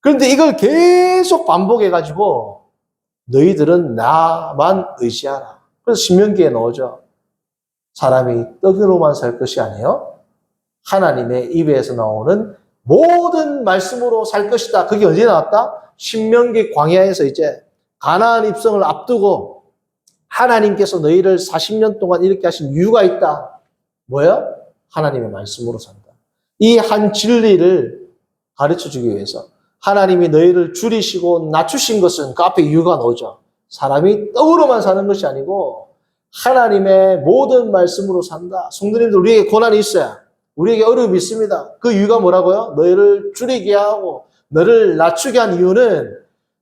그런데 이걸 계속 반복해가지고 너희들은 나만 의지하라. 그래서 신명기에 나오죠. 사람이 떡으로만 살 것이 아니에요. 하나님의 입에서 나오는 모든 말씀으로 살 것이다. 그게 언제 나왔다? 신명기 광야에서 이제 가나안 입성을 앞두고 하나님께서 너희를 40년 동안 이렇게 하신 이유가 있다. 뭐예요? 하나님의 말씀으로 산다. 이 한 진리를 가르쳐주기 위해서 하나님이 너희를 줄이시고 낮추신 것은 그 앞에 이유가 나오죠. 사람이 떡으로만 사는 것이 아니고 하나님의 모든 말씀으로 산다. 성도님들, 우리에게 고난이 있어요. 우리에게 어려움이 있습니다. 그 이유가 뭐라고요? 너희를 줄이게 하고 너를 낮추게 한 이유는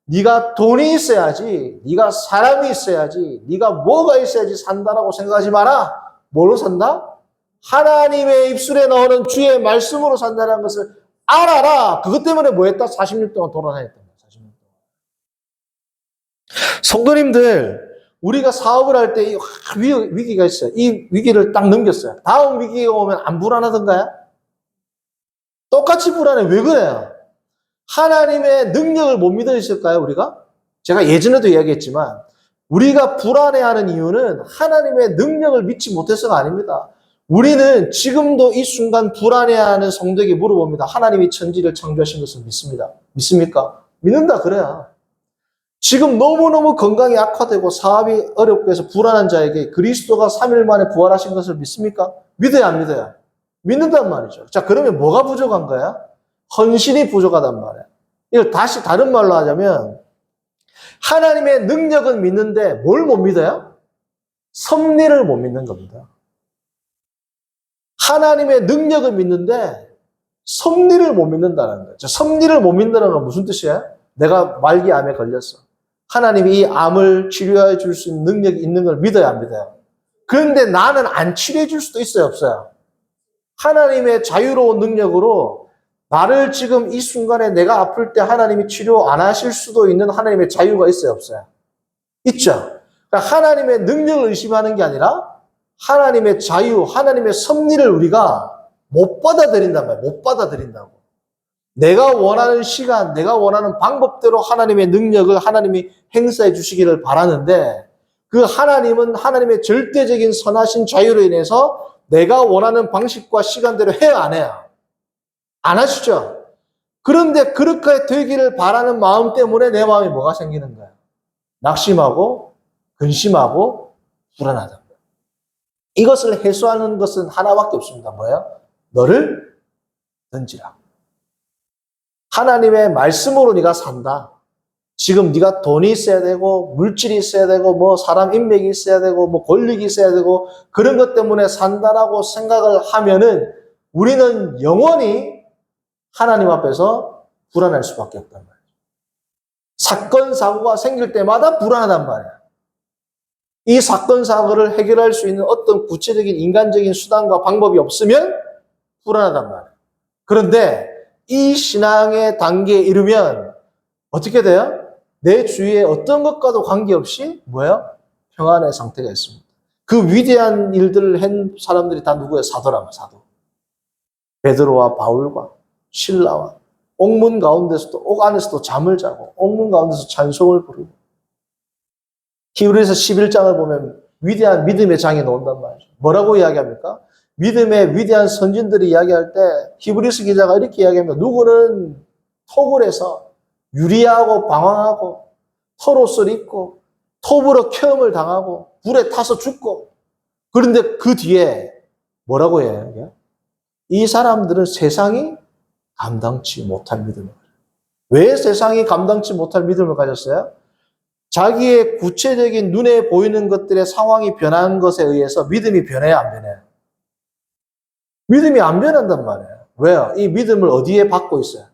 네가 돈이 있어야지, 네가 사람이 있어야지, 네가 뭐가 있어야지 산다라고 생각하지 마라. 뭐로 산다? 하나님의 입술에 나오는 주의 말씀으로 산다는 것을 알아라. 그것 때문에 뭐 했다? 40년 동안 돌아다녔단 말이야. 40년 동안. 성도님들, 우리가 사업을 할 때 위기가 있어요. 이 위기를 딱 넘겼어요. 다음 위기가 오면 안 불안하던가요? 똑같이 불안해. 왜 그래요? 하나님의 능력을 못 믿어 있을까요, 우리가? 제가 예전에도 이야기했지만, 우리가 불안해하는 이유는 하나님의 능력을 믿지 못해서가 아닙니다. 우리는 지금도 이 순간 불안해하는 성도에게 물어봅니다. 하나님이 천지를 창조하신 것을 믿습니다. 믿습니까? 믿는다 그래야. 지금 너무너무 건강이 악화되고 사업이 어렵고 해서 불안한 자에게 그리스도가 3일 만에 부활하신 것을 믿습니까? 믿어야 안 믿어야? 믿는단 말이죠. 자, 그러면 뭐가 부족한 거야? 헌신이 부족하단 말이야. 이걸 다시 다른 말로 하자면 하나님의 능력은 믿는데 뭘 못 믿어요? 섭리를 못 믿는 겁니다. 하나님의 능력을 믿는데 섭리를 못 믿는다는 거예요. 섭리를 못 믿는다는 건 무슨 뜻이에요? 내가 말기 암에 걸렸어. 하나님이 이 암을 치료해 줄 수 있는 능력이 있는 걸 믿어야 안 믿어요? 그런데 나는 안 치료해 줄 수도 있어요, 없어요? 하나님의 자유로운 능력으로 나를 지금 이 순간에 내가 아플 때 하나님이 치료 안 하실 수도 있는 하나님의 자유가 있어요, 없어요? 있죠. 그러니까 하나님의 능력을 의심하는 게 아니라 하나님의 자유, 하나님의 섭리를 우리가 못 받아들인단 말이에요. 못 받아들인다고. 내가 원하는 시간, 내가 원하는 방법대로 하나님의 능력을 하나님이 행사해 주시기를 바라는데 그 하나님은 하나님의 절대적인 선하신 자유로 인해서 내가 원하는 방식과 시간대로 해야 안 해요? 안 하시죠? 그런데 그렇게 되기를 바라는 마음 때문에 내 마음에 뭐가 생기는 거예요? 낙심하고 근심하고 불안하다. 이것을 해소하는 것은 하나밖에 없습니다. 뭐예요? 너를 던지라. 하나님의 말씀으로 네가 산다. 지금 네가 돈이 있어야 되고 물질이 있어야 되고 뭐 사람 인맥이 있어야 되고 뭐 권력이 있어야 되고 그런 것 때문에 산다라고 생각을 하면은 우리는 영원히 하나님 앞에서 불안할 수밖에 없단 말이에요. 사건 사고가 생길 때마다 불안하단 말이에요. 이 사건 사고를 해결할 수 있는 어떤 구체적인 인간적인 수단과 방법이 없으면 불안하단 말이에요. 그런데 이 신앙의 단계에 이르면 어떻게 돼요? 내 주위에 어떤 것과도 관계없이 뭐예요? 평안의 상태가 있습니다. 그 위대한 일들을 한 사람들이 다 누구예요? 사도라면 사도. 베드로와 바울과 신라와 옥문 가운데서도 옥 안에서도 잠을 자고 옥문 가운데서 찬송을 부르고 히브리서 11장을 보면 위대한 믿음의 장이 나온단 말이죠. 뭐라고 이야기합니까? 믿음의 위대한 선진들이 이야기할 때 히브리서 기자가 이렇게 이야기합니다. 누구는 톡을 해서 유리하고 방황하고 털옷을 입고 톱으로 체험을 당하고 불에 타서 죽고 그런데 그 뒤에 뭐라고 해요? 이 사람들은 세상이 감당치 못할 믿음을 가져요. 왜 세상이 감당치 못할 믿음을 가졌어요? 자기의 구체적인 눈에 보이는 것들의 상황이 변한 것에 의해서 믿음이 변해야 안 변해요? 믿음이 안 변한단 말이에요. 왜요? 이 믿음을 어디에 받고 있어요?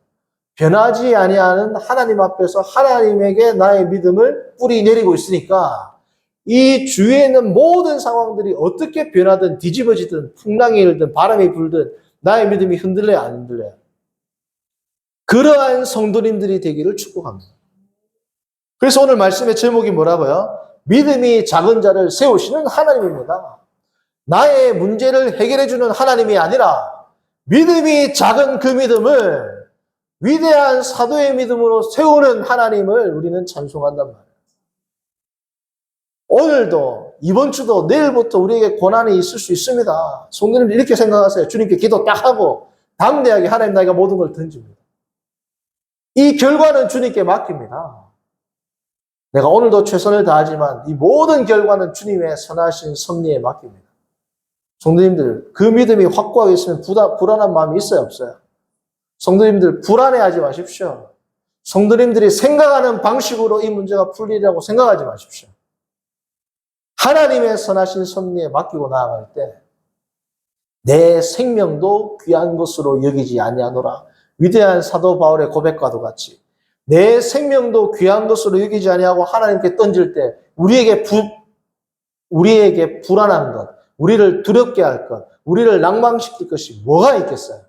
변하지 아니하는 하나님 앞에서 하나님에게 나의 믿음을 뿌리 내리고 있으니까 이 주위에 있는 모든 상황들이 어떻게 변하든 뒤집어지든 풍랑이 일든 바람이 불든 나의 믿음이 흔들려요, 안 흔들려요? 그러한 성도님들이 되기를 축복합니다. 그래서 오늘 말씀의 제목이 뭐라고요? 믿음이 작은 자를 세우시는 하나님입니다. 나의 문제를 해결해 주는 하나님이 아니라 믿음이 작은 그 믿음을 위대한 사도의 믿음으로 세우는 하나님을 우리는 찬송한단 말이에요. 오늘도 이번 주도 내일부터 우리에게 고난이 있을 수 있습니다. 성도님들 이렇게 생각하세요. 주님께 기도 딱 하고 담대하게 하나님 나에게 모든 걸 던집니다. 이 결과는 주님께 맡깁니다. 내가 오늘도 최선을 다하지만 이 모든 결과는 주님의 선하신 섭리에 맡깁니다. 성도님들 그 믿음이 확고하게 있으면 불안한 마음이 있어요, 없어요? 성도님들 불안해하지 마십시오. 성도님들이 생각하는 방식으로 이 문제가 풀리라고 생각하지 마십시오. 하나님의 선하신 섭리에 맡기고 나아갈 때 내 생명도 귀한 것으로 여기지 아니하노라. 위대한 사도 바울의 고백과도 같이 내 생명도 귀한 것으로 여기지 아니하고 하나님께 던질 때 우리에게 불안한 것, 우리를 두렵게 할 것, 우리를 낭망시킬 것이 뭐가 있겠어요?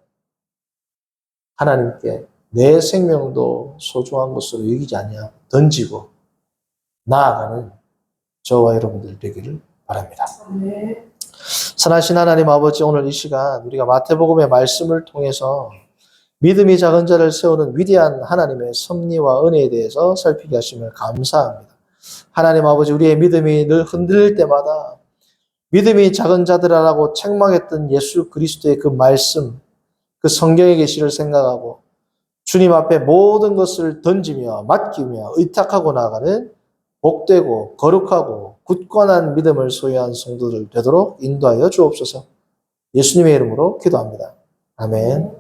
하나님께 내 생명도 소중한 것으로 여기지 아니하고 던지고 나아가는 저와 여러분들 되기를 바랍니다. 네. 선하신 하나님 아버지, 오늘 이 시간 우리가 마태복음의 말씀을 통해서 믿음이 작은 자를 세우는 위대한 하나님의 섭리와 은혜에 대해서 살피게 하심을 감사합니다. 하나님 아버지, 우리의 믿음이 늘 흔들릴 때마다 믿음이 작은 자들아라고 책망했던 예수 그리스도의 그 말씀, 그 성경의 계시를 생각하고 주님 앞에 모든 것을 던지며 맡기며 의탁하고 나가는 복되고 거룩하고 굳건한 믿음을 소유한 성도들 되도록 인도하여 주옵소서. 예수님의 이름으로 기도합니다. 아멘.